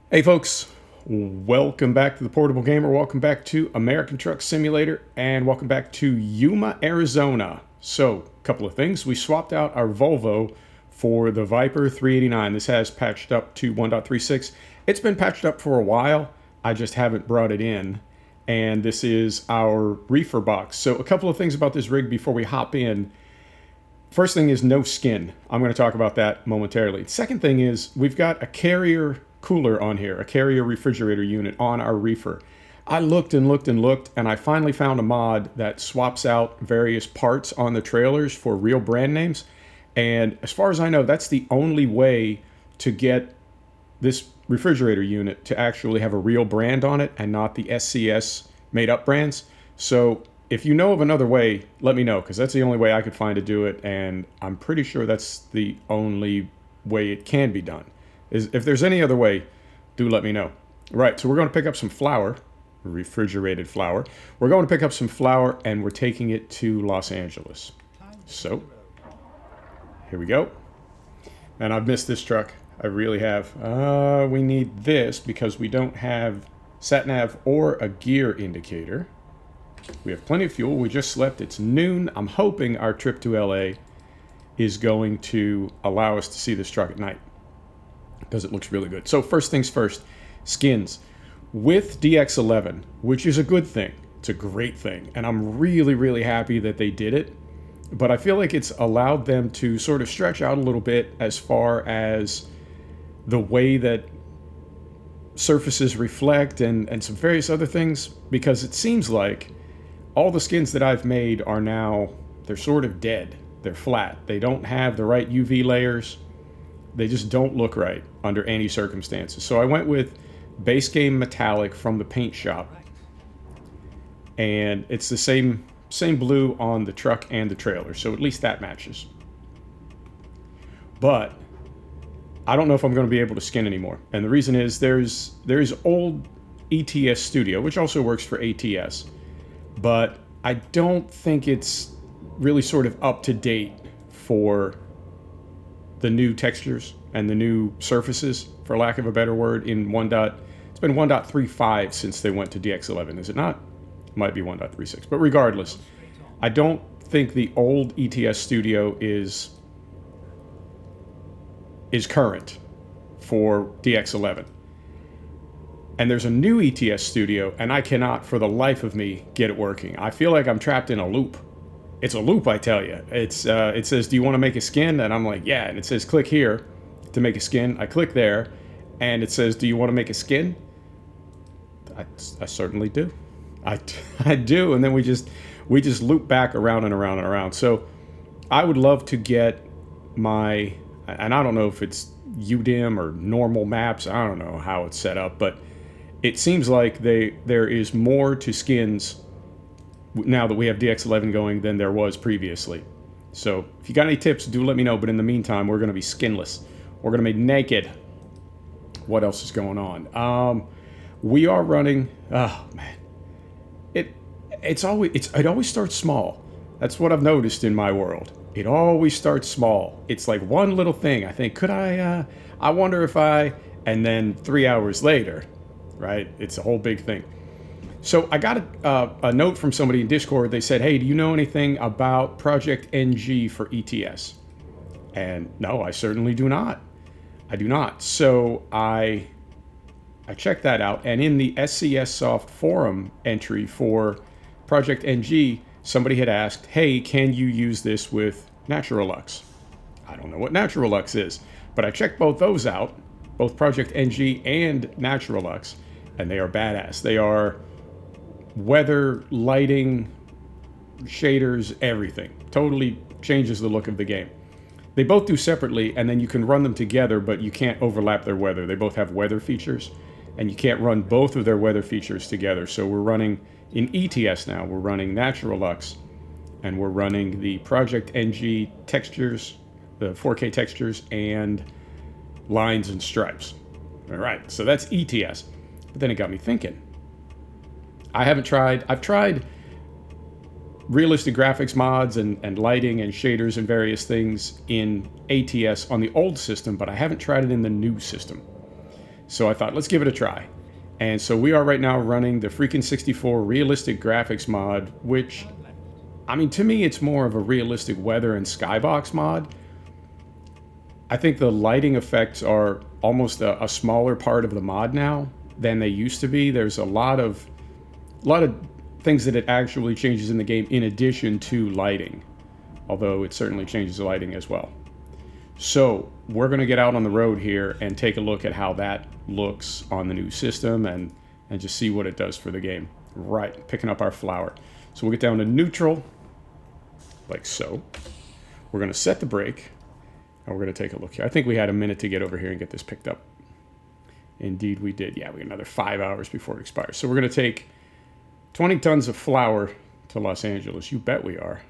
Hey folks, welcome back to the Portable Gamer, welcome back to American Truck Simulator, and welcome back to Yuma, Arizona. So, a couple of things. We swapped out our Volvo for the Viper 389. This has patched up to 1.36. It's been patched up for a while, I just haven't brought it in. And this is our reefer box. So a couple of things about this rig before we hop in. First thing is no skin. I'm going to talk about that momentarily. Second thing is we've got a carrier cooler on here, a carrier refrigerator unit on our reefer. I looked and looked and looked, and I finally found a mod that swaps out various parts on the trailers for real brand names. And as far as I know, that's the only way to get this refrigerator unit to actually have a real brand on it and not the SCS made up brands. So if you know of another way, let me know, because that's the only way I could find to do it, and I'm pretty sure that's the only way it can be done. If there's any other way, do let me know. Right, so we're going to pick up some flour, refrigerated flour. We're going to pick up some flour, and we're taking it to Los Angeles. So, here we go. And I've missed this truck. I really have. We need this because we don't have sat-nav or a gear indicator. We have plenty of fuel. We just slept. It's noon. I'm hoping our trip to LA is going to allow us to see this truck at night because it looks really good. So first things first, skins. With DX11, which is a good thing. It's a great thing. And I'm really, really happy that they did it. But I feel like it's allowed them to sort of stretch out a little bit as far as the way that surfaces reflect and some various other things, because it seems like all the skins that I've made are now, they're sort of dead. They're flat. They don't have the right UV layers. They just don't look right under any circumstances. So I went with base game metallic from the paint shop. And it's the same blue on the truck and the trailer. So at least that matches. But I don't know if I'm going to be able to skin anymore. And the reason is there's old ATS Studio, which also works for ATS. But I don't think it's really sort of up to date for the new textures and the new surfaces, for lack of a better word, in it's been 1.35 since they went to DX11, is it not? It might be 1.36, but regardless, I don't think the old ETS Studio is current for DX11. And there's a new ETS Studio, and I cannot, for the life of me, get it working. I feel like I'm trapped in a loop. It's a loop, I tell you. It says, do you want to make a skin? And I'm like, yeah. And it says, click here to make a skin. I click there, and it says, do you want to make a skin? I certainly do. I do. And then we just loop back around and around and around. So I would love to get my, and I don't know if it's UDIM or normal maps. I don't know how it's set up, but it seems like there is more to skins now that we have DX11 going than there was previously. So if you got any tips, do let me know. But in the meantime, we're going to be skinless. We're going to be naked. What else is going on? We are running. Oh man, it always starts small. That's what I've noticed in my world. It always starts small. It's like one little thing. I think, I wonder if and then 3 hours later, right? It's a whole big thing. So I got a note from somebody in Discord. They said, hey, do you know anything about Project NG for ETS? And no, I certainly do not. I do not. So I checked that out. And in the SCS Soft forum entry for Project NG, somebody had asked, hey, can you use this with Naturalux? I don't know what Naturalux is, but I checked both those out, both Project NG and Naturalux, and they are badass. They are weather, lighting, shaders, everything. Totally changes the look of the game. They both do separately, and then you can run them together, but you can't overlap their weather. They both have weather features, and you can't run both of their weather features together. So we're running, in ETS now, we're running Naturalux, and we're running the Project NG textures, the 4K textures, and lines and stripes. All right, so that's ETS. But then it got me thinking. I've tried realistic graphics mods and lighting and shaders and various things in ATS on the old system, but I haven't tried it in the new system. So I thought, let's give it a try. And so we are right now running the freaking 64 realistic graphics mod, which, I mean, to me, it's more of a realistic weather and skybox mod. I think the lighting effects are almost a smaller part of the mod now than they used to be. There's a lot of things that it actually changes in the game in addition to lighting, although it certainly changes the lighting as well. So we're going to get out on the road here and take a look at how that looks on the new system and just see what it does for the game. Right, picking up our flower. So we'll get down to neutral, like so. We're going to set the brake, and we're going to take a look here. I think we had a minute to get over here and get this picked up. Indeed we did. Yeah, we got another 5 hours before it expires. So we're going to take 20 tons of flour to Los Angeles. You bet we are.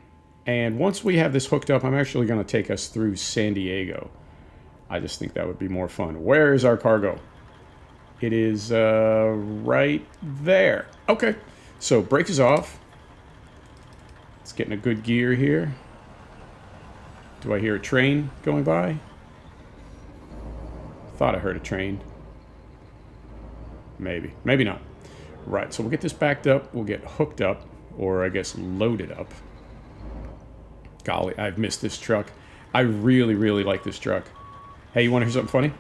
And once we have this hooked up, I'm actually going to take us through San Diego. I just think that would be more fun. Where is our cargo? It is right there. Okay, so brake is off. It's getting a good gear here. Do I hear a train going by? Thought I heard a train. Maybe. Maybe not. Right, so we'll get this backed up. We'll get hooked up, or I guess loaded up. Golly, I've missed this truck. I really, really like this truck. Hey, you want to hear something funny?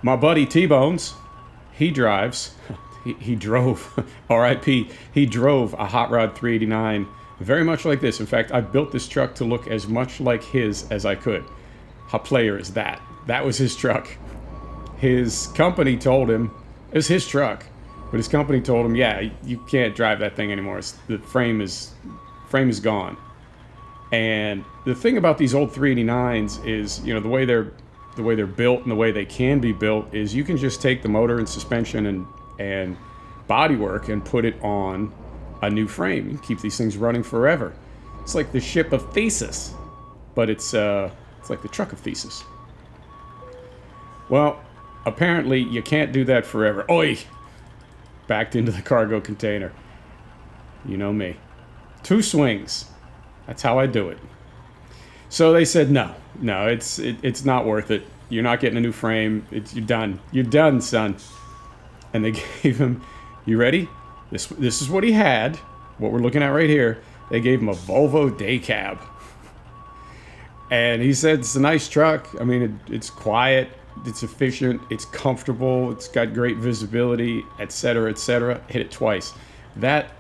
My buddy T-Bones, he drives, he drove, R.I.P., he drove a Hot Rod 389 very much like this. In fact, I built this truck to look as much like his as I could. How player is that? That was his truck. His company told him, it was his truck, but his company told him, yeah, you can't drive that thing anymore. The frame is gone. And the thing about these old 389s is, you know, the way they're built and the way they can be built is you can just take the motor and suspension and bodywork and put it on a new frame and keep these things running forever. It's like the ship of Theseus, but it's like the truck of Theseus. Well, apparently you can't do that forever. Oi! Backed into the cargo container. You know me. 2 swings. That's how I do it. So they said, no, it's not worth it. You're not getting a new frame. You're done. You're done, son. And they gave him, you ready? This is what he had, what we're looking at right here. They gave him a Volvo day cab. And he said it's a nice truck. I mean, it's quiet, it's efficient, it's comfortable, it's got great visibility, etc., etc. Hit it twice. That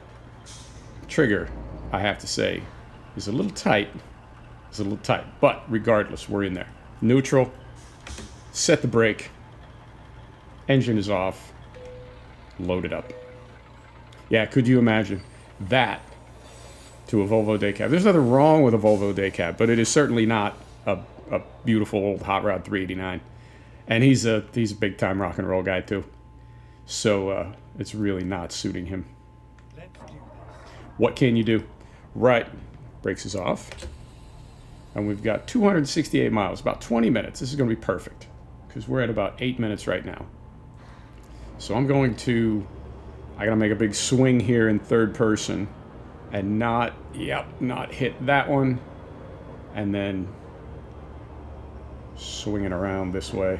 trigger, I have to say, is a little tight. It's a little tight, but regardless, we're in there. Neutral, set the brake, engine is off, load it up. Yeah, could you imagine that to a Volvo day cab? There's nothing wrong with a Volvo day cab, but it is certainly not a beautiful old Hot Rod 389. And he's a big time rock and roll guy too. So it's really not suiting him. What can you do? Right. Brakes is off. And we've got 268 miles, about 20 minutes. This is going to be perfect because we're at about 8 minutes right now. So I got to make a big swing here in third person and not hit that one. And then swing it around this way.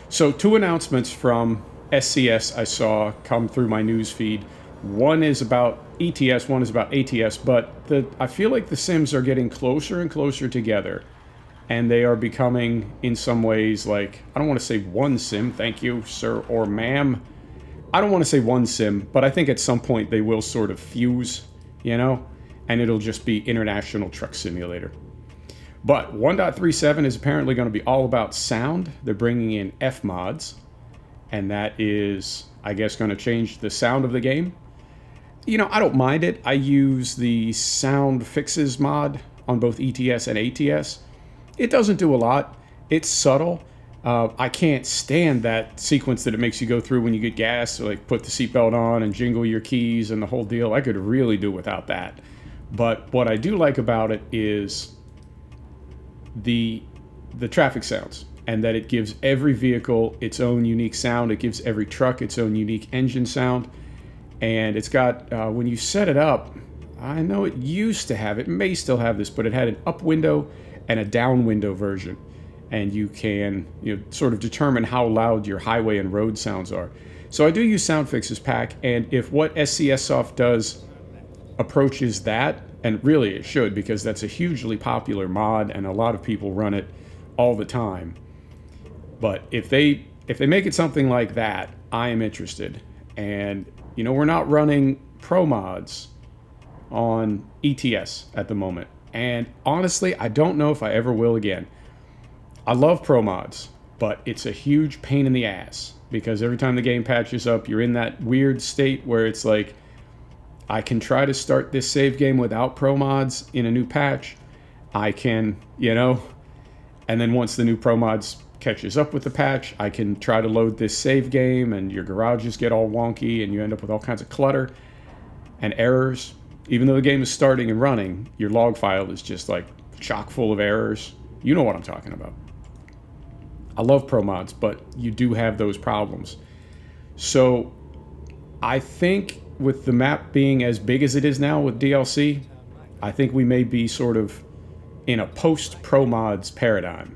So 2 announcements from SCS I saw come through my news feed. One is about ETS, one is about ATS, but I feel like the sims are getting closer and closer together, and they are becoming, in some ways, like, I don't want to say one sim, thank you, sir or ma'am. I don't want to say one sim, but I think at some point they will sort of fuse, you know, and it'll just be International Truck Simulator. But 1.37 is apparently going to be all about sound. They're bringing in F mods, and that is, I guess, going to change the sound of the game. You know, I don't mind it. I use the sound fixes mod on both ETS and ATS. It doesn't do a lot. It's subtle. I can't stand that sequence that it makes you go through when you get gas, like put the seatbelt on and jingle your keys and the whole deal. I could really do without that. But what I do like about it is the traffic sounds, and that it gives every vehicle its own unique sound. It gives every truck its own unique engine sound. And it's got, when you set it up, I know it used to have, it may still have this, but it had an up window and a down window version. and you can sort of determine how loud your highway and road sounds are. So I do use SoundFix's pack, and if what SCS Soft does approaches that, and really it should, because that's a hugely popular mod and a lot of people run it all the time. But if they make it something like that, I am interested. And we're not running pro mods on ETS at the moment, and honestly I don't know if I ever will again. I love pro mods, but it's a huge pain in the ass, because every time the game patches up, you're in that weird state where it's like, I can try to start this save game without pro mods in a new patch. I can, and then once the new pro mods catches up with the patch, I can try to load this save game, and your garages get all wonky and you end up with all kinds of clutter and errors. Even though the game is starting and running, your log file is just like chock full of errors. You know what I'm talking about. I love pro mods, but you do have those problems. So I think with the map being as big as it is now with DLC, I think we may be sort of in a post-pro mods paradigm.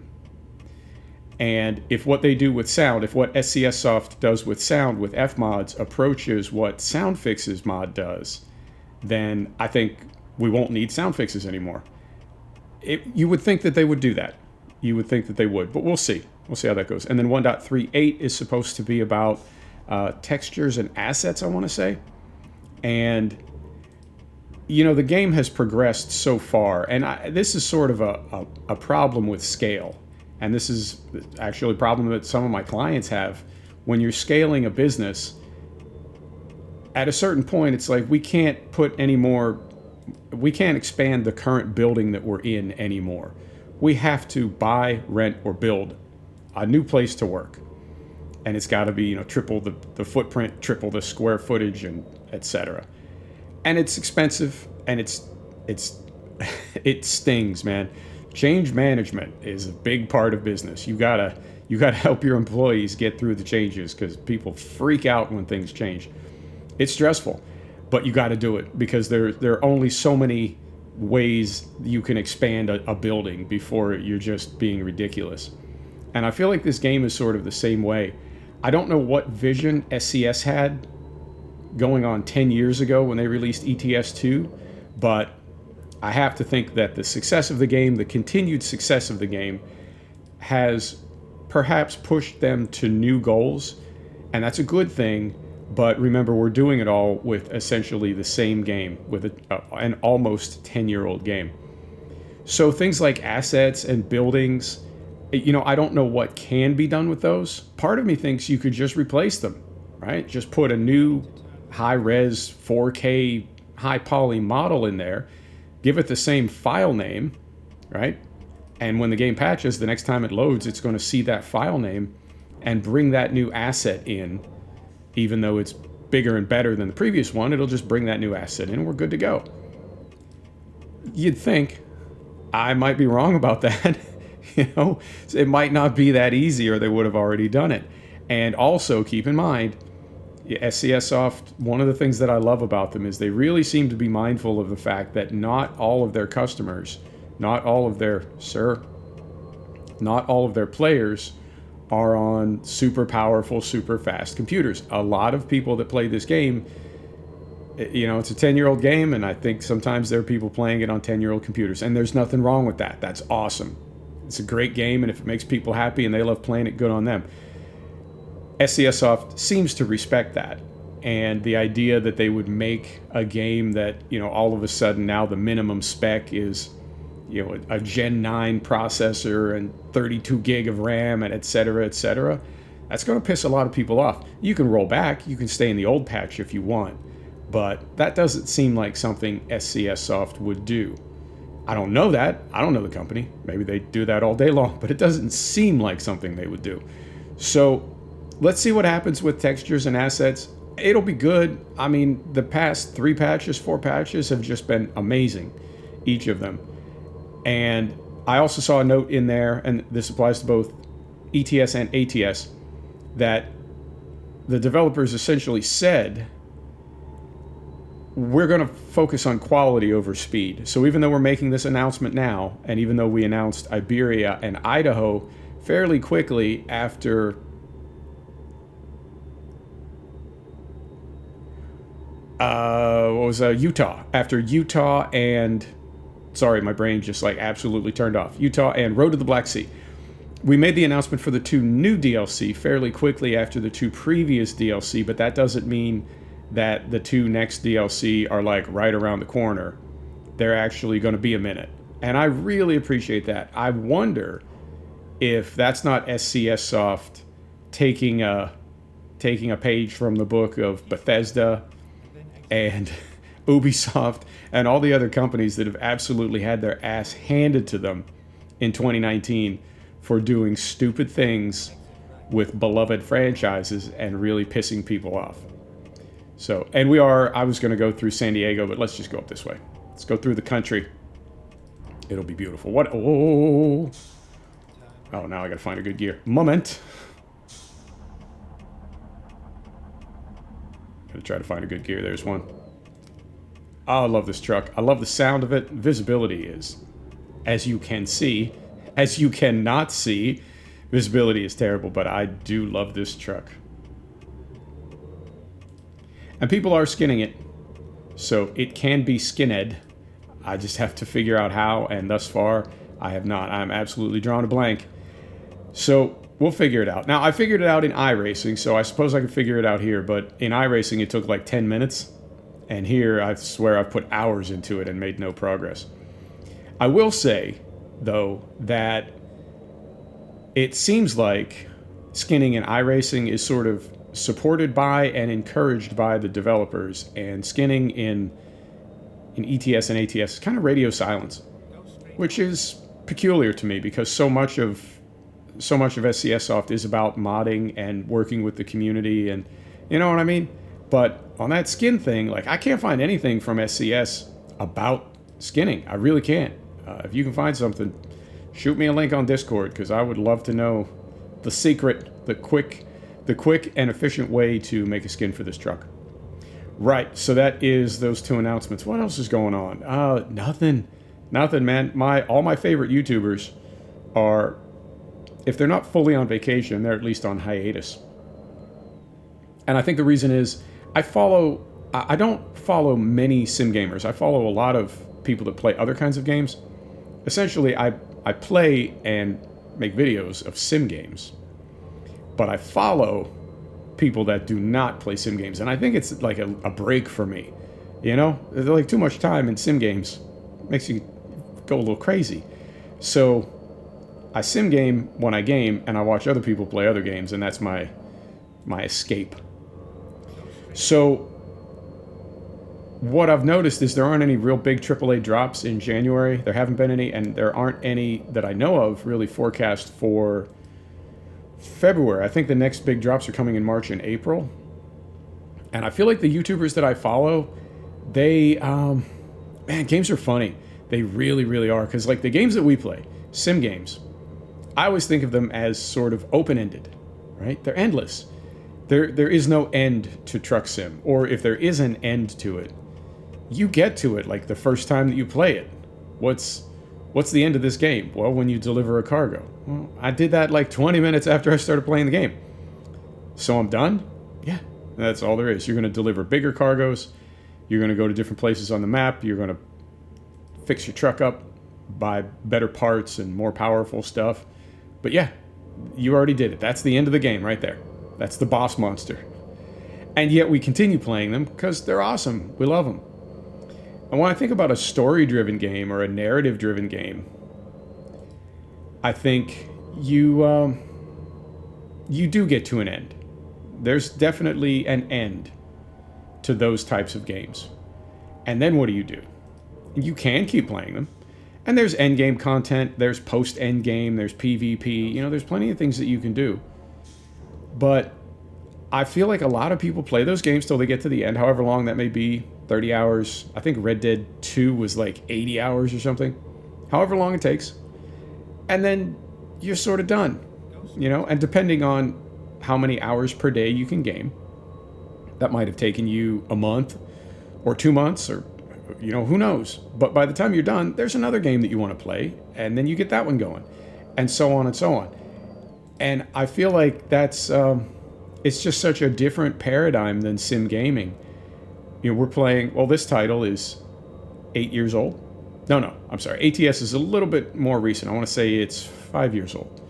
And if what they do with sound, if what SCS Soft does with sound with F-mods approaches what SoundFix's mod does, then I think we won't need SoundFixes anymore. You would think that they would do that. You would think that they would, but we'll see. We'll see how that goes. And then 1.38 is supposed to be about textures and assets, I want to say. And, the game has progressed so far. And this is sort of a problem with scale. And this is actually a problem that some of my clients have. When you're scaling a business, at a certain point, it's like we can't expand the current building that we're in anymore. We have to buy, rent, or build a new place to work. And it's got to be, triple the footprint, triple the square footage, and etc. And it's expensive, and it stings, man. Change management is a big part of business. You gotta help your employees get through the changes, because people freak out when things change. It's stressful, but you got to do it, because there are only so many ways you can expand a building before you're just being ridiculous. And I feel like this game is sort of the same way. I don't know what vision SCS had going on 10 years ago when they released ETS2, but I have to think that the success of the game, the continued success of the game, has perhaps pushed them to new goals, and that's a good thing. But remember, we're doing it all with essentially the same game, with an almost 10-year-old game. So things like assets and buildings, I don't know what can be done with those. Part of me thinks you could just replace them, right? Just put a new high-res 4K high-poly model in there, give it the same file name, right? And when the game patches, the next time it loads, it's going to see that file name and bring that new asset in. Even though it's bigger and better than the previous one, it'll just bring that new asset in and we're good to go. You'd think. I might be wrong about that. It might not be that easy, or they would have already done it. And also keep in mind, SCS Soft, one of the things that I love about them is they really seem to be mindful of the fact that not all of their customers, not all of their players are on super powerful, super fast computers. A lot of people that play this game, it's a 10-year-old game, and I think sometimes there are people playing it on 10-year-old computers, and there's nothing wrong with that. That's awesome. It's a great game, and if it makes people happy and they love playing it, good on them. SCS Soft seems to respect that, and the idea that they would make a game that, all of a sudden now the minimum spec is a Gen 9 processor and 32 gig of RAM and et cetera, that's going to piss a lot of people off. You can roll back, you can stay in the old patch if you want, but that doesn't seem like something SCS Soft would do. I don't know that. I don't know the company. Maybe they do that all day long, but it doesn't seem like something they would do. So let's see what happens with textures and assets. It'll be good. I mean, the past 4 patches have just been amazing, each of them. And I also saw a note in there, and this applies to both ETS and ATS, that the developers essentially said, we're going to focus on quality over speed. So even though we're making this announcement now, and even though we announced Iberia and Idaho fairly quickly after Utah. After Utah and, sorry, my brain just like absolutely turned off. Utah and Road to the Black Sea. We made the announcement for the 2 new DLC fairly quickly after the 2 previous DLC, but that doesn't mean that the 2 next DLC are like right around the corner. They're actually going to be a minute. And I really appreciate that. I wonder if that's not SCS Soft taking a page from the book of Bethesda and Ubisoft and all the other companies that have absolutely had their ass handed to them in 2019 for doing stupid things with beloved franchises and really pissing people off. So, and I was going to go through San Diego, but let's just go up this way. Let's go through the country. It'll be beautiful. What? Oh, now I got to find a good gear. Moment. Got to try to find a good gear. There's one. Oh, I love this truck. I love the sound of it. Visibility is, as you can see, as you cannot see, visibility is terrible, but I do love this truck. And people are skinning it, so it can be skinhead. I just have to figure out how, and thus far, I have not. I'm absolutely drawn a blank. So, we'll figure it out. Now, I figured it out in iRacing, so I suppose I could figure it out here, but in iRacing, it took like 10 minutes, and here, I swear I've put hours into it and made no progress. I will say, though, that it seems like skinning in iRacing is sort of supported by and encouraged by the developers, and skinning in ETS and ATS is kind of radio silence, which is peculiar to me because so much of SCS Soft is about modding and working with the community, and you know what I mean? But on that skin thing, like, I can't find anything from SCS about skinning. I really can't. If you can find something, shoot me a link on Discord, because I would love to know the secret, the quick and efficient way to make a skin for this truck. Right, so that is those 2 announcements. What else is going on? Nothing, man. All my favorite YouTubers are, if they're not fully on vacation, they're at least on hiatus. And I think the reason is I don't follow many sim gamers. I follow a lot of people that play other kinds of games. Essentially, I play and make videos of sim games, but I follow people that do not play sim games, and I think it's like a break for me. You know, there's like too much time in sim games, makes you go a little crazy. So I sim game when I game, and I watch other people play other games, and that's my escape. So what I've noticed is there aren't any real big AAA drops in January. There haven't been any, and there aren't any that I know of really forecast for February. I think the next big drops are coming in March and April. And I feel like the YouTubers that I follow, they, man, games are funny. They really, really are. Because like the games that we play, sim games, I always think of them as sort of open-ended, right? They're endless. There is no end to Truck Sim. Or if there is an end to it, you get to it like the first time that you play it. What's the end of this game? Well, when you deliver a cargo. Well, I did that like 20 minutes after I started playing the game. So I'm done? Yeah, that's all there is. You're going to deliver bigger cargoes. You're going to go to different places on the map. You're going to fix your truck up, buy better parts and more powerful stuff. But yeah, you already did it. That's the end of the game right there. That's the boss monster. And yet we continue playing them because they're awesome. We love them. And when I think about a story-driven game or a narrative-driven game, I think you do get to an end. There's definitely an end to those types of games. And then what do? You can keep playing them. And there's endgame content, there's post-endgame, there's PvP, you know, there's plenty of things that you can do. But I feel like a lot of people play those games till they get to the end, however long that may be, 30 hours. I think Red Dead 2 was like 80 hours or something. However long it takes. And then you're sort of done, you know? And depending on how many hours per day you can game, that might have taken you a month or 2 months or, you know, who knows? But by the time you're done, there's another game that you want to play, and then you get that one going, and so on and so on. And I feel like that's it's just such a different paradigm than sim gaming. We're playing. Well, this title is 8 years old. No, I'm sorry. ATS is a little bit more recent. I want to say it's 5 years old.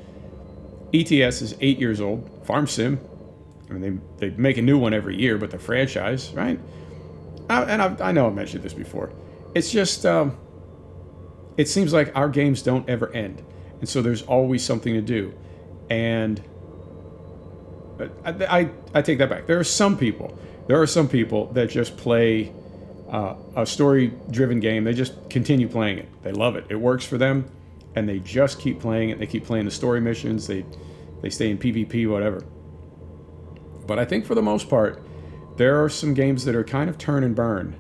ETS is 8 years old. Farm Sim. I mean, they make a new one every year, but the franchise, right? I know I mentioned this before. It's just, it seems like our games don't ever end. And so there's always something to do. And I take that back. There are some people that just play a story-driven game. They just continue playing it. They love it. It works for them, and they just keep playing it. They keep playing the story missions. They stay in PvP, whatever. But I think for the most part, there are some games that are kind of turn and burn,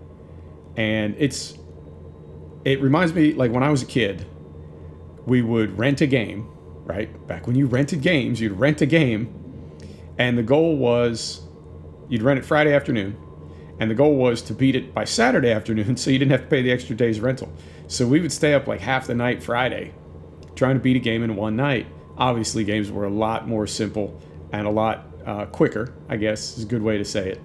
and it reminds me, like when I was a kid, we would rent a game, right? Back when you rented games, you'd rent a game, and the goal was you'd rent it Friday afternoon, and the goal was to beat it by Saturday afternoon so you didn't have to pay the extra day's rental. So we would stay up like half the night Friday trying to beat a game in one night. Obviously, games were a lot more simple and a lot quicker, I guess is a good way to say it.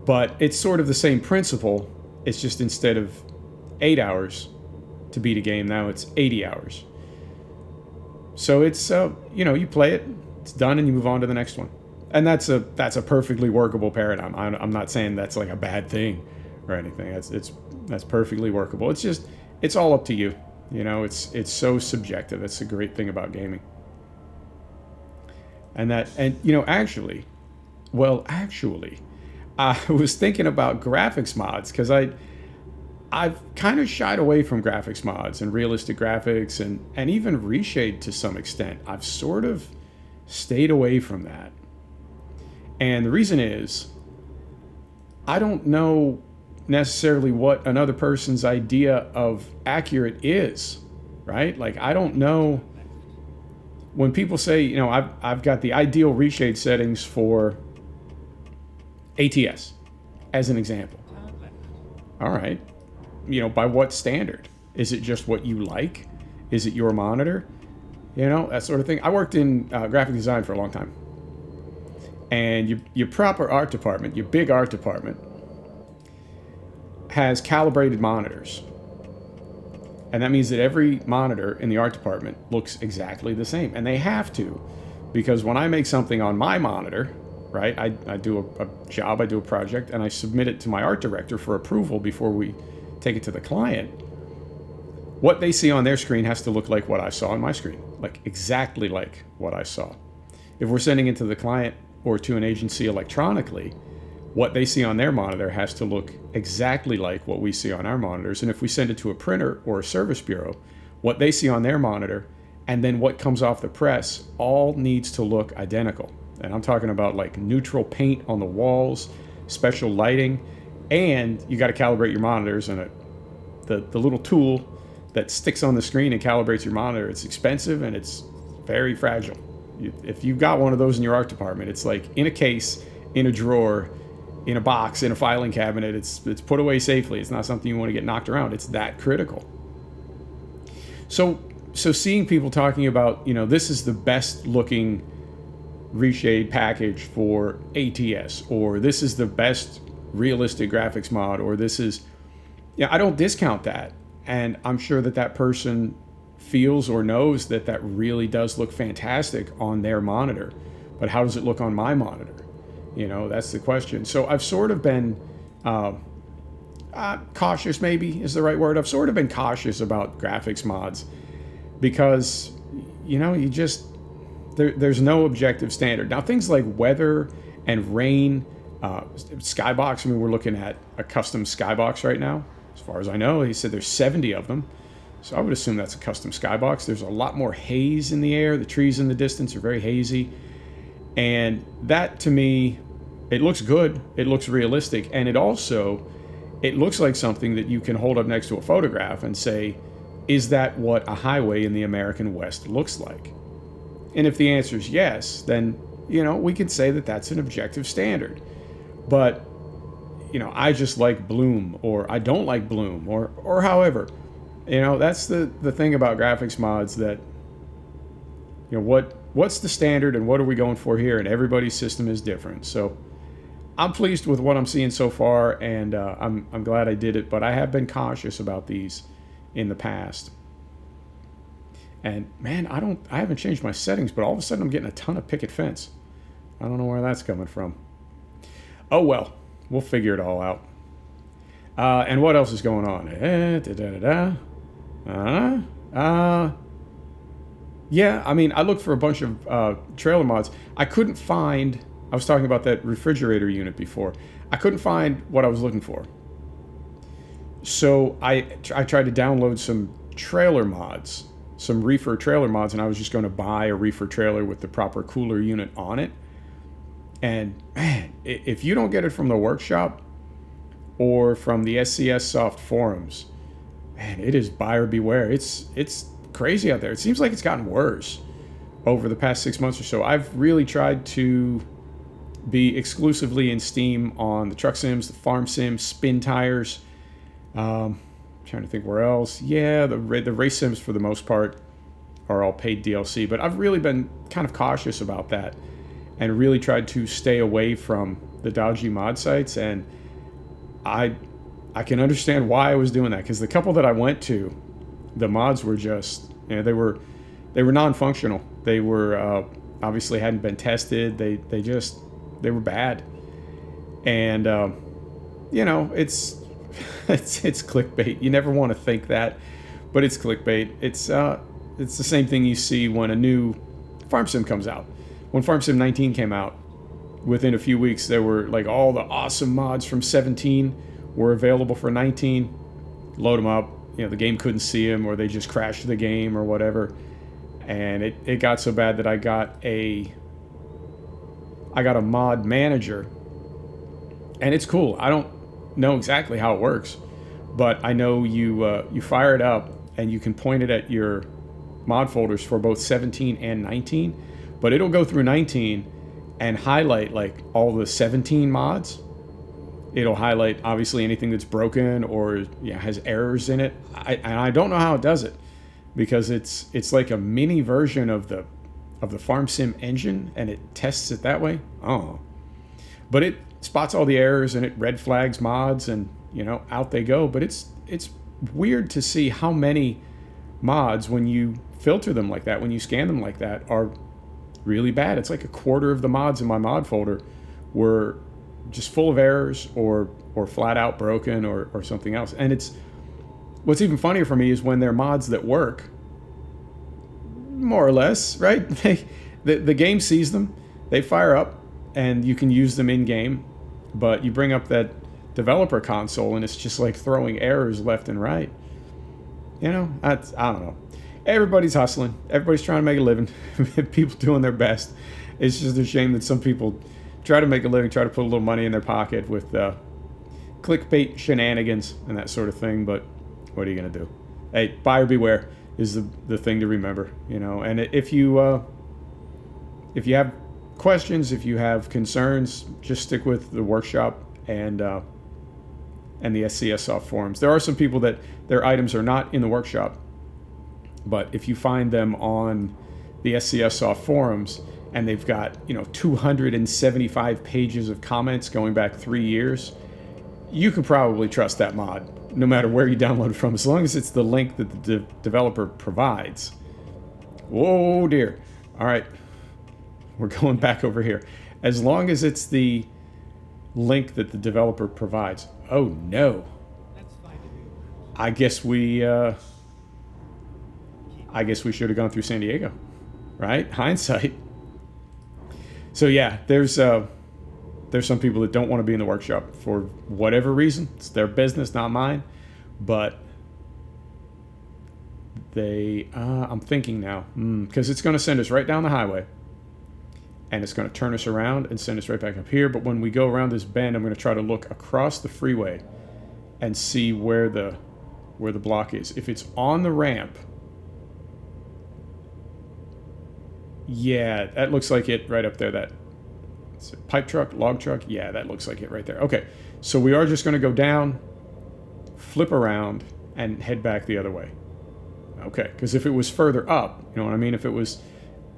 But it's sort of the same principle. It's just instead of 8 hours to beat a game, now it's 80 hours. So it's, you play it, it's done, and you move on to the next one. And that's a perfectly workable paradigm. I'm not saying that's like a bad thing or anything. That's perfectly workable. It's just, it's all up to you. It's so subjective. That's the great thing about gaming. And actually, I was thinking about graphics mods because I've kind of shied away from graphics mods and realistic graphics and even reshade to some extent. I've sort of stayed away from that. And the reason is, I don't know necessarily what another person's idea of accurate is, right? Like, I don't know. When people say, I've got the ideal reshade settings for ATS, as an example. All right. By what standard? Is it just what you like? Is it your monitor? That sort of thing. I worked in graphic design for a long time. And your proper art department, your big art department, has calibrated monitors. And that means that every monitor in the art department looks exactly the same. And they have to, because when I make something on my monitor, right, I do a job, I do a project, and I submit it to my art director for approval before we take it to the client. What they see on their screen has to look like what I saw on my screen, like exactly like what I saw. If we're sending it to the client or to an agency electronically, what they see on their monitor has to look exactly like what we see on our monitors. And if we send it to a printer or a service bureau, what they see on their monitor and then what comes off the press all needs to look identical. And I'm talking about like neutral paint on the walls, special lighting, and you got to calibrate your monitors. And the little tool that sticks on the screen and calibrates your monitor, it's expensive and it's very fragile. If you've got one of those in your art department, it's like in a case, in a drawer, in a box, in a filing cabinet. It's put away safely. It's not something you want to get knocked around. It's that critical. So seeing people talking about, this is the best looking reshade package for ATS, or this is the best realistic graphics mod, or this is, I don't discount that. And I'm sure that person feels or knows that really does look fantastic on their monitor. But how does it look on my monitor? That's the question. So I've sort of been cautious, maybe is the right word. I've sort of been cautious about graphics mods because, there's no objective standard. Now, things like weather and rain, skybox, we're looking at a custom skybox right now. As far as I know, he said there's 70 of them. So I would assume that's a custom skybox. There's a lot more haze in the air. The trees in the distance are very hazy. And that, to me, it looks good. It looks realistic. And it looks like something that you can hold up next to a photograph and say, is that what a highway in the American West looks like? And if the answer is yes, then, we can say that that's an objective standard. But, I just like bloom, or I don't like bloom, or however. That's the thing about graphics mods that, what's the standard and what are we going for here? And everybody's system is different. So I'm pleased with what I'm seeing so far, and I'm glad I did it. But I have been cautious about these in the past. And man, I haven't changed my settings, but all of a sudden I'm getting a ton of picket fence. I don't know where that's coming from. Oh well, we'll figure it all out. And what else is going on? Yeah, I mean, I looked for a bunch of trailer mods. I couldn't find. I was talking about that refrigerator unit before. I couldn't find what I was looking for. So I tried to download some trailer mods, some reefer trailer mods, and I was just going to buy a reefer trailer with the proper cooler unit on it. And man, if you don't get it from the workshop or from the SCS Soft forums, man, it is buyer beware. It's crazy out there. It seems like it's gotten worse over the past 6 months or so. I've really tried to be exclusively in Steam on the truck sims, the farm sims, spin tires. Trying to think where else. Yeah, the race sims for the most part are all paid DLC, but I've really been kind of cautious about that and really tried to stay away from the dodgy mod sites. And I can understand why I was doing that, because the couple that I went to, the mods were just, they were non-functional. They were obviously hadn't been tested. They were bad, and it's clickbait. You never want to think that, but it's clickbait. It's the same thing you see when a new farm sim comes out. When Farm Sim 19 came out, within a few weeks there were like all the awesome mods from 17 were available for 19. Load them up. The game couldn't see them, or they just crashed the game or whatever. And it got so bad that I got a mod manager, and it's cool. I don't know exactly how it works, but I know you fire it up and you can point it at your mod folders for both 17 and 19, but it'll go through 19 and highlight like all the 17 mods. It'll highlight obviously anything that's broken or has errors in it. I don't know how it does it, because it's like a mini version of the farm sim engine, and it tests it that way. Oh, but it spots all the errors and it red flags mods, and out they go. But it's weird to see how many mods, when you filter them like that, when you scan them like that, are really bad. It's like a quarter of the mods in my mod folder were just full of errors or flat out broken or something else. And it's what's even funnier for me is when they're mods that work more or less, right? The game sees them, they fire up, and you can use them in game, but you bring up that developer console and it's just like throwing errors left and right. I don't know. Everybody's hustling. Everybody's trying to make a living. People doing their best. It's just a shame that some people try to make a living, try to put a little money in their pocket with clickbait shenanigans and that sort of thing. But what are you going to do? Hey, buyer beware is the thing to remember. And if you have questions, if you have concerns, just stick with the workshop and the SCS Soft forums. There are some people that their items are not in the workshop, but if you find them on the SCS Soft forums and they've got 275 pages of comments going back 3 years, you can probably trust that mod no matter where you download it from, as long as it's the link that the developer provides. Whoa dear. All right, we're going back over here. As long as it's the link that the developer provides. Oh no. I guess we should have gone through San Diego, right? Hindsight. So yeah, there's some people that don't want to be in the workshop for whatever reason. It's their business, not mine. But I'm thinking now, because it's going to send us right down the highway, and it's going to turn us around and send us right back up here. But when we go around this bend, I'm going to try to look across the freeway and see where the block is. If it's on the ramp, yeah, that looks like it right up there. That pipe truck, log truck, yeah, that looks like it right there. Okay, so we are just going to go down, flip around, and head back the other way. Okay, because if it was further up, you know what I mean? If it was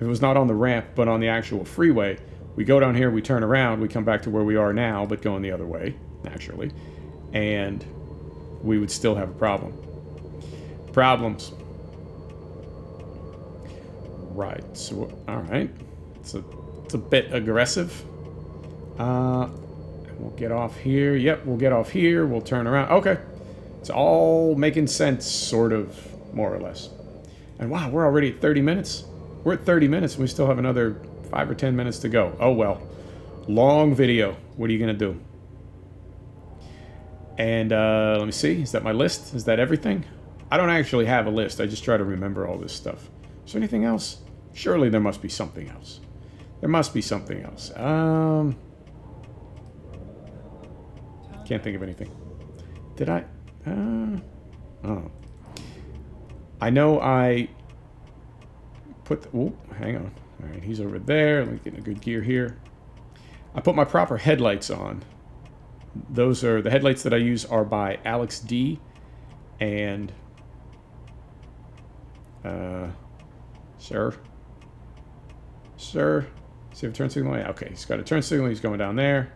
If it was not on the ramp, but on the actual freeway, we go down here, we turn around, we come back to where we are now, but going the other way, naturally, and we would still have a problem. Problems. Right, so, alright. It's a bit aggressive. We'll get off here. Yep, we'll get off here. We'll turn around. Okay. It's all making sense, sort of, more or less. And wow, we're already at 30 minutes. We're at 30 minutes, and we still have another 5 or 10 minutes to go. Oh, well. Long video. What are you going to do? And let me see. Is that my list? Is that everything? I don't actually have a list. I just try to remember all this stuff. Is there anything else? Surely there must be something else. There must be something else. Can't think of anything. Did I? Oh. I know I put... Oh, hang on. All right, he's over there. Let me get in a good gear here. I put my proper headlights on. Those are... The headlights that I use are by Alex D. And... Sir? Sir? Does he have a turn signal? Yeah, okay, he's got a turn signal. He's going down there.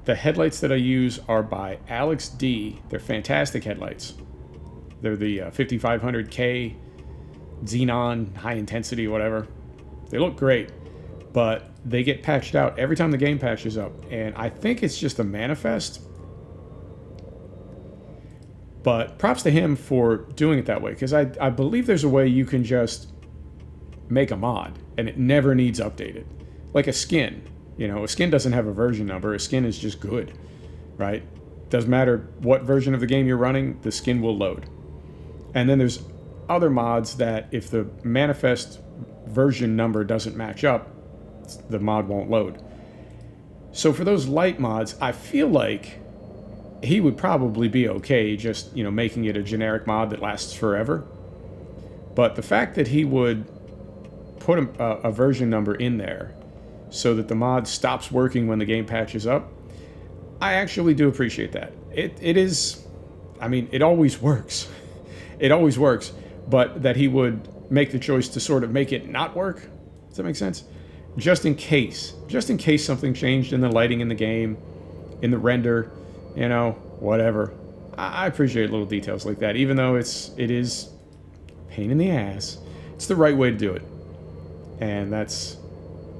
The headlights that I use are by Alex D. They're fantastic headlights. They're the 5500K Xenon high intensity, whatever. They look great, but they get patched out every time the game patches up. And I think it's just a manifest. But props to him for doing it that way, because I believe there's a way you can just make a mod and it never needs updated. Like a skin. You know, a skin doesn't have a version number. A skin is just good, right? Doesn't matter what version of the game you're running, the skin will load. And then there's other mods that if the manifest version number doesn't match up, the mod won't load. So for those light mods, I feel like he would probably be okay just, you know, making it a generic mod that lasts forever. But the fact that he would put a version number in there so that the mod stops working when the game patches up, I actually do appreciate that. It is, I mean, it always works. It always works. But that he would make the choice to sort of make it not work, does that make sense? Just in case something changed in the lighting in the game, in the render, you know, whatever. I appreciate little details like that, even though it is a pain in the ass. It's the right way to do it. And that's,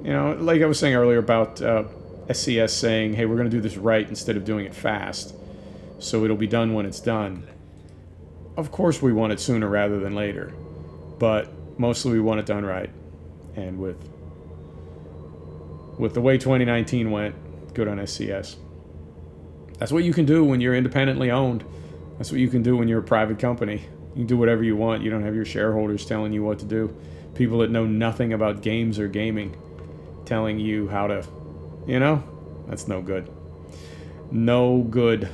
you know, like I was saying earlier about SCS saying, hey, we're going to do this right instead of doing it fast, so it'll be done when it's done. Of course we want it sooner rather than later, but mostly we want it done right. And with the way 2019 went, good on SCS. That's what you can do when you're independently owned. That's what you can do when you're a private company. You can do whatever you want. You don't have your shareholders telling you what to do. People that know nothing about games or gaming telling you how to, you know, that's no good. No good.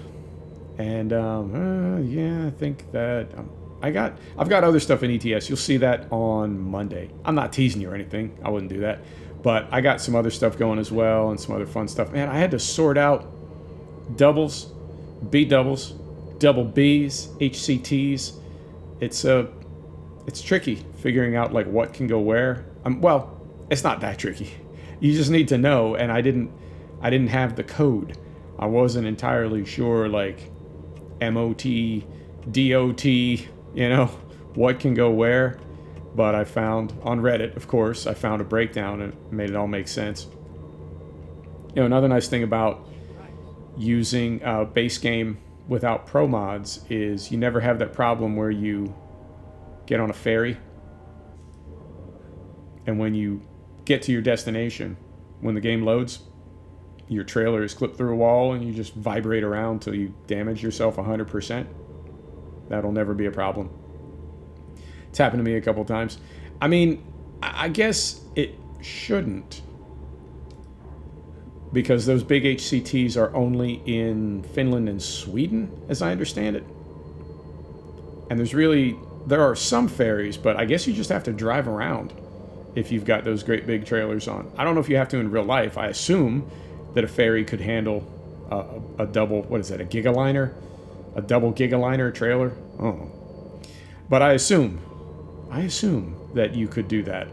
And yeah, I think that I've got other stuff in ETS. You'll see that on Monday. I'm not teasing you or anything. I wouldn't do that. But I got some other stuff going as well and some other fun stuff. Man, I had to sort out doubles, B doubles, double Bs, HCTs. It's tricky figuring out like what can go where. Well, it's not that tricky. You just need to know, and I didn't have the code. I wasn't entirely sure like MOT, DOT, you know, what can go where. But I found on Reddit, of course, I found a breakdown and made it all make sense. You know, another nice thing about using base game without pro mods is you never have that problem where you get on a ferry and when you get to your destination, when the game loads, your trailer is clipped through a wall and you just vibrate around till you damage yourself 100%. That'll never be a problem. It's happened to me a couple times. I mean, I guess it shouldn't, because those big HCTs are only in Finland and Sweden, as I understand it. And there are some ferries, but I guess you just have to drive around if you've got those great big trailers on. I don't know if you have to in real life. I assume that a ferry could handle a double, what is that, a gigaliner? A double gigaliner trailer? Oh. But I assume that you could do that.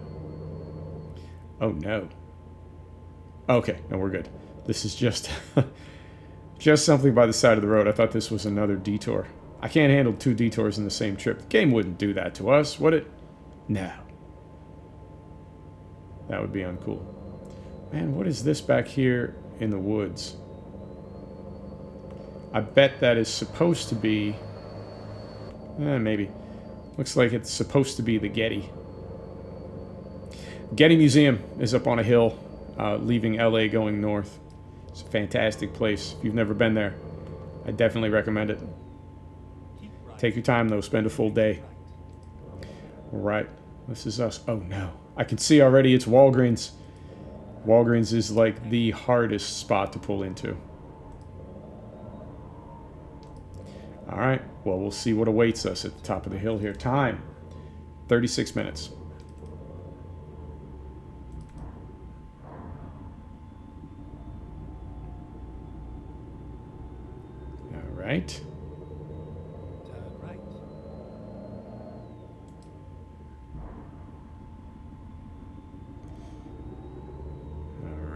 Oh no. Okay, no, we're good. This is just just something by the side of the road. I thought this was another detour. I can't handle 2 detours in the same trip. The game wouldn't do that to us, would it? No. That would be uncool. Man, what is this back here in the woods? I bet that is supposed to be... maybe. Looks like it's supposed to be the Getty. Getty Museum is up on a hill, leaving LA going north. It's a fantastic place. If you've never been there, I definitely recommend it. Take your time, though. Spend a full day. All right. This is us. Oh, no. I can see already it's Walgreens. Walgreens is like the hardest spot to pull into. All right. Well, we'll see what awaits us at the top of the hill here. Time, 36 minutes. All right.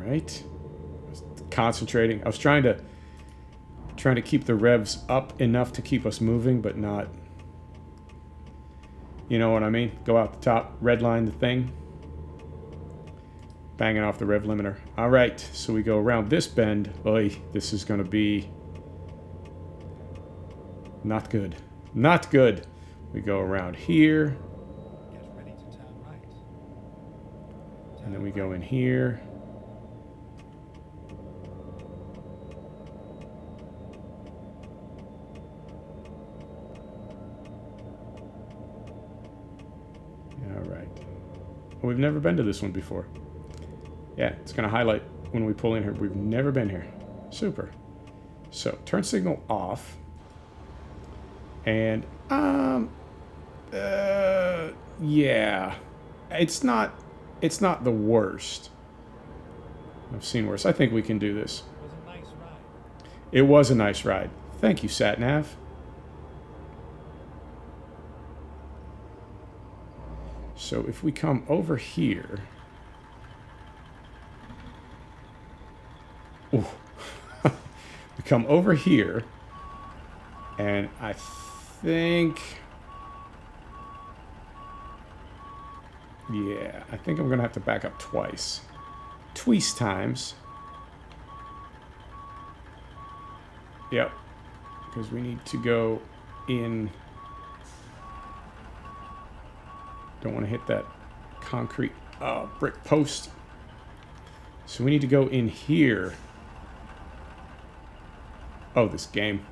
Right. Concentrating. I was trying to keep the revs up enough to keep us moving, but not, you know what I mean? Go out the top, redline the thing, banging off the rev limiter. All right, so we go around this bend. Oy, this is going to be not good. Not good. We go around here. Get ready to turn right. And then we go in here. We've never been to this one before. Yeah, it's going to highlight when we pull in here. We've never been here. Super. So, turn signal off. And, yeah. It's not the worst. I've seen worse. I think we can do this. It was a nice ride. It was a nice ride. Thank you, SatNav. So if we come over here... Ooh. We come over here, and I think... Yeah, I think I'm going to have to back up twice. Twice times. Yep. Because we need to go in... Don't want to hit that concrete brick post. So we need to go in here. Oh, this game.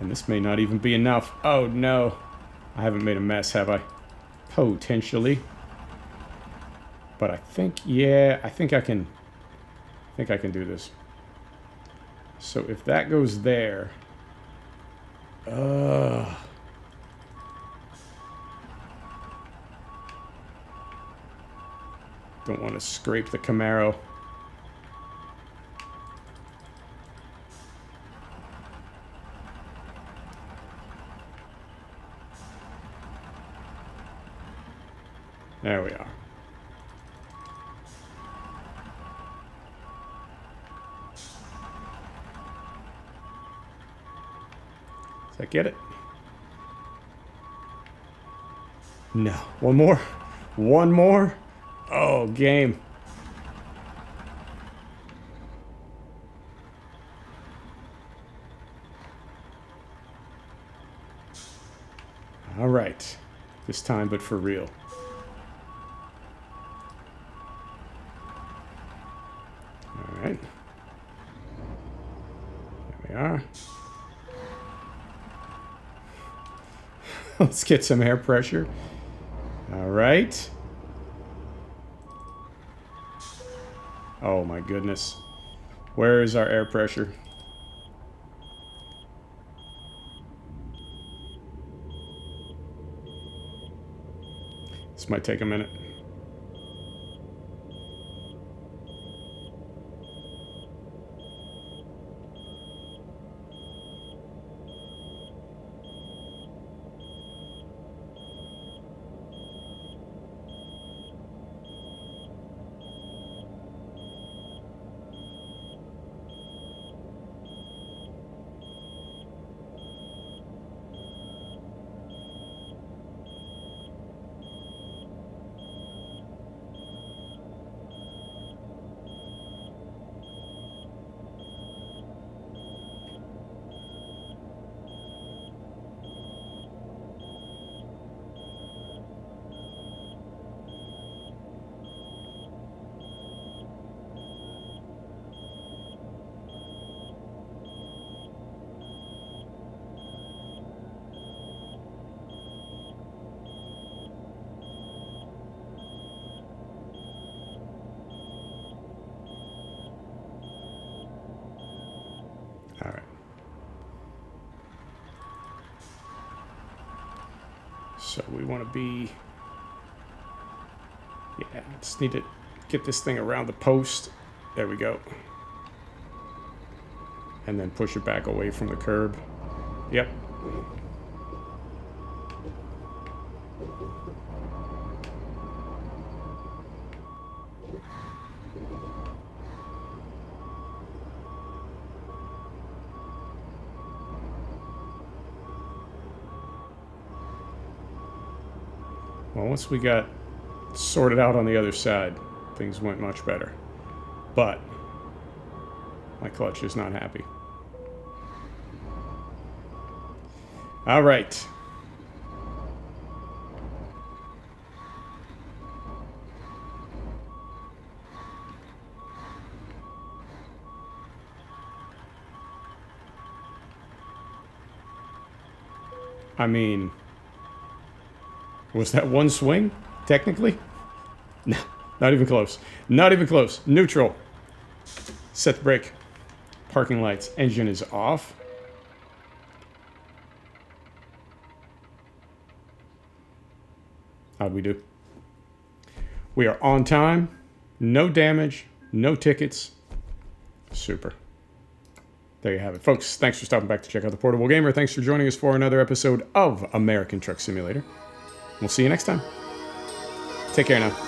And this may not even be enough. Oh, no. I haven't made a mess, have I? Potentially. But I think, yeah, I think I can do this. So if that goes there... Don't want to scrape the Camaro. There we are. Does that get it? No. One more? One more? Oh, game. All right. This time, but for real. All right. There we are. Let's get some air pressure. All right. Oh my goodness. Where is our air pressure? This might take a minute. So we want to be... Yeah, just need to get this thing around the post. There we go. And then push it back away from the curb. Yep. Well, once we got sorted out on the other side, things went much better. But my clutch is not happy. All right. I mean, was that one swing, technically? No, not even close. Not even close. Neutral. Set the brake. Parking lights. Engine is off. How'd we do? We are on time. No damage. No tickets. Super. There you have it. Folks, thanks for stopping back to check out The Portable Gamer. Thanks for joining us for another episode of American Truck Simulator. We'll see you next time. Take care now.